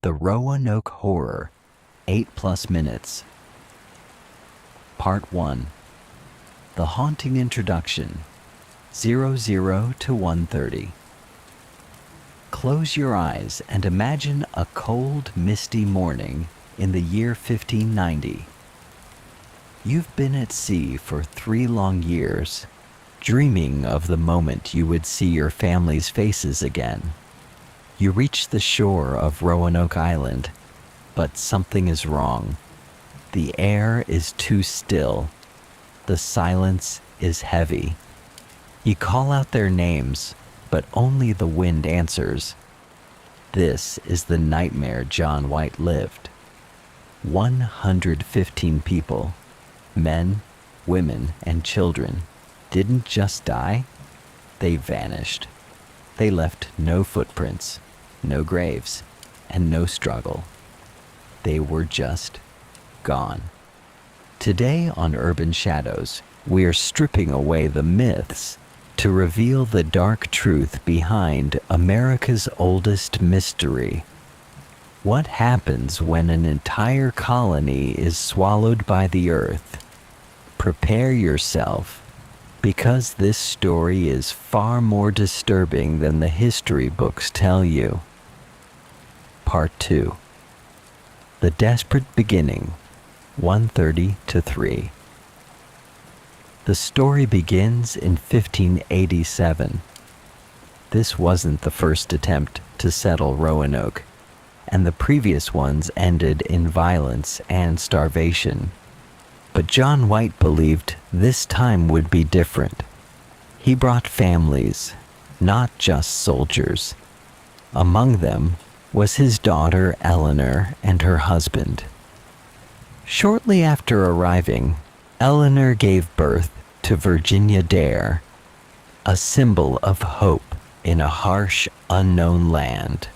The Roanoke Horror, 8+ minutes. Part 1. The Haunting Introduction, 00 to 1:30. Close your eyes and imagine a cold, misty morning in the year 1590. You've been at sea for 3 long years, dreaming of the moment you would see your family's faces again. You reach the shore of Roanoke Island, but something is wrong. The air is too still. The silence is heavy. You call out their names, but only the wind answers. This is the nightmare John White lived. 115 people, men, women, and children, didn't just die, they vanished. They left no footprints, no graves, and no struggle. They were just gone. Today on Urban Shadows, we are stripping away the myths to reveal the dark truth behind America's oldest mystery. What happens when an entire colony is swallowed by the earth? Prepare yourself, because this story is far more disturbing than the history books tell you. Part 2. The Desperate Beginning, 1:30 to 3. The story begins in 1587. This wasn't the first attempt to settle Roanoke, and the previous ones ended in violence and starvation. But John White believed this time would be different. He brought families, not just soldiers. Among them was his daughter Eleanor and her husband. Shortly after arriving, Eleanor gave birth to Virginia Dare, a symbol of hope in a harsh, unknown land.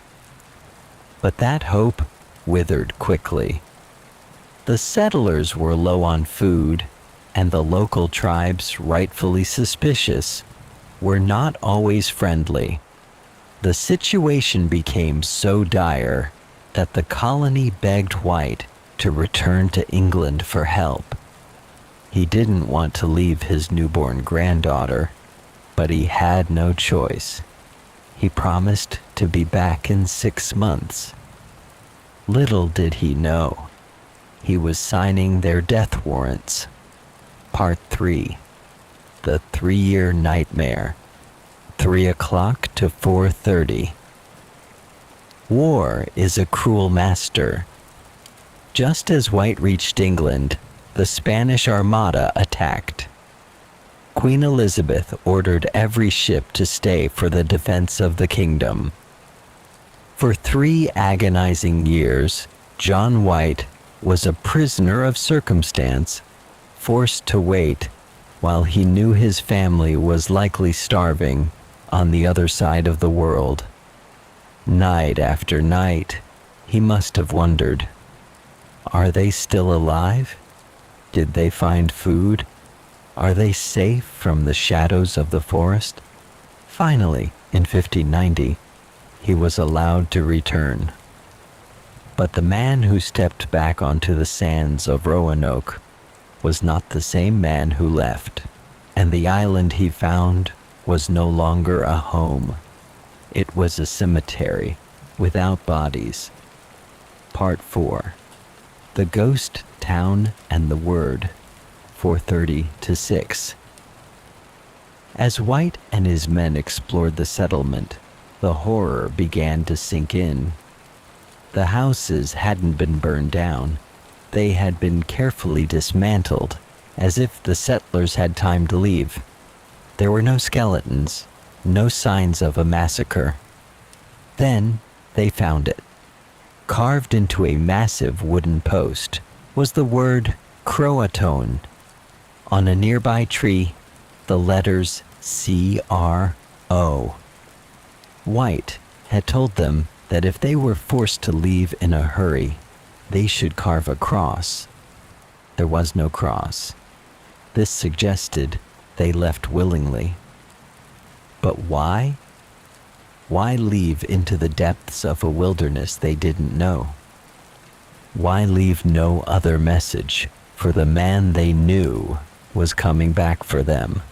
But that hope withered quickly. The settlers were low on food, and the local tribes, rightfully suspicious, were not always friendly. The situation became so dire that the colony begged White to return to England for help. He didn't want to leave his newborn granddaughter, but he had no choice. He promised to be back in 6 months. Little did he know, he was signing their death warrants. Part 3. The 3-year nightmare, 3 o'clock to 4:30. War is a cruel master. Just as White reached England, the Spanish Armada attacked. Queen Elizabeth ordered every ship to stay for the defense of the kingdom. For 3 agonizing years, John White was a prisoner of circumstance, forced to wait while he knew his family was likely starving on the other side of the world. Night after night, he must have wondered, are they still alive? Did they find food? Are they safe from the shadows of the forest? Finally, in 1590, he was allowed to return. But the man who stepped back onto the sands of Roanoke was not the same man who left, and the island he found was no longer a home. It was a cemetery without bodies. Part 4. The Ghost Town and the Word, 4:30 to 6. As White and his men explored the settlement, the horror began to sink in. The houses hadn't been burned down. They had been carefully dismantled, as if the settlers had time to leave. There were no skeletons, no signs of a massacre. Then they found it. Carved into a massive wooden post was the word CROATOAN. On a nearby tree, the letters C-R-O. White had told them that if they were forced to leave in a hurry, they should carve a cross. There was no cross. This suggested they left willingly. But why? Why leave into the depths of a wilderness they didn't know? Why leave no other message for the man they knew was coming back for them?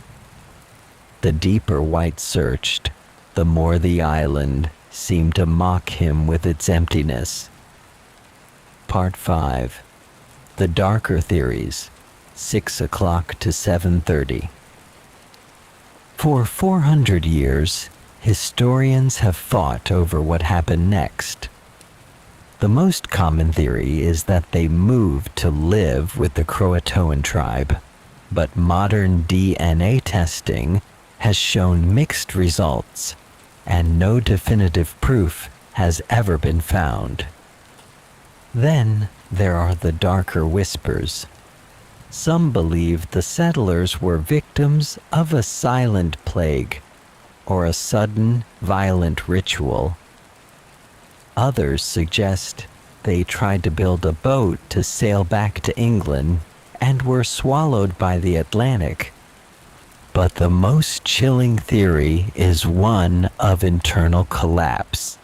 The deeper White searched, the more the island seemed to mock him with its emptiness. Part 5. The Darker Theories, 6 o'clock to 7:30. For 400 years, historians have fought over what happened next. The most common theory is that they moved to live with the CROATOAN tribe, but modern DNA testing has shown mixed results, and no definitive proof has ever been found. Then there are the darker whispers. Some believe the settlers were victims of a silent plague or a sudden, violent ritual. Others suggest they tried to build a boat to sail back to England and were swallowed by the Atlantic. But the most chilling theory is one of internal collapse.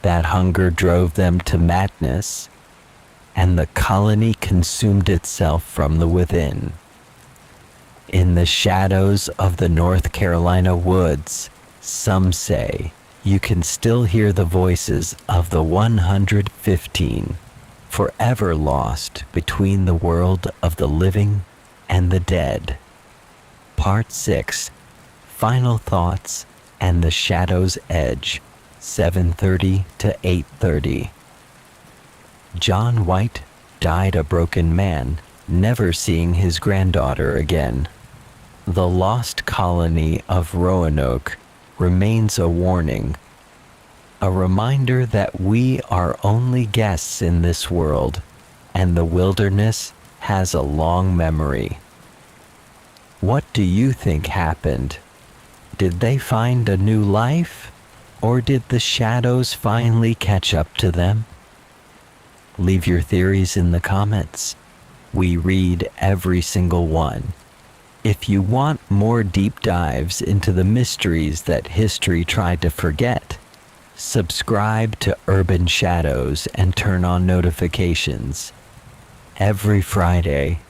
That hunger drove them to madness, and the colony consumed itself from the within. In the shadows of the North Carolina woods, some say you can still hear the voices of the 115, forever lost between the world of the living and the dead. Part 6, Final Thoughts and the Shadow's Edge, 7:30 to 8:30. John White died a broken man, never seeing his granddaughter again. The Lost Colony of Roanoke remains a warning, a reminder that we are only guests in this world, and the wilderness has a long memory. What do you think happened? Did they find a new life, or did the shadows finally catch up to them? Leave your theories in the comments. We read every single one. If you want more deep dives into the mysteries that history tried to forget, subscribe to Urban Shadows and turn on notifications. Every Friday,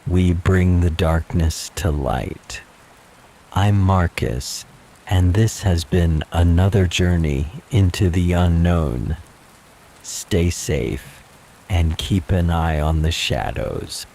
we bring the darkness to light. I'm Marcus, and this has been another journey into the unknown. Stay safe and keep an eye on the shadows.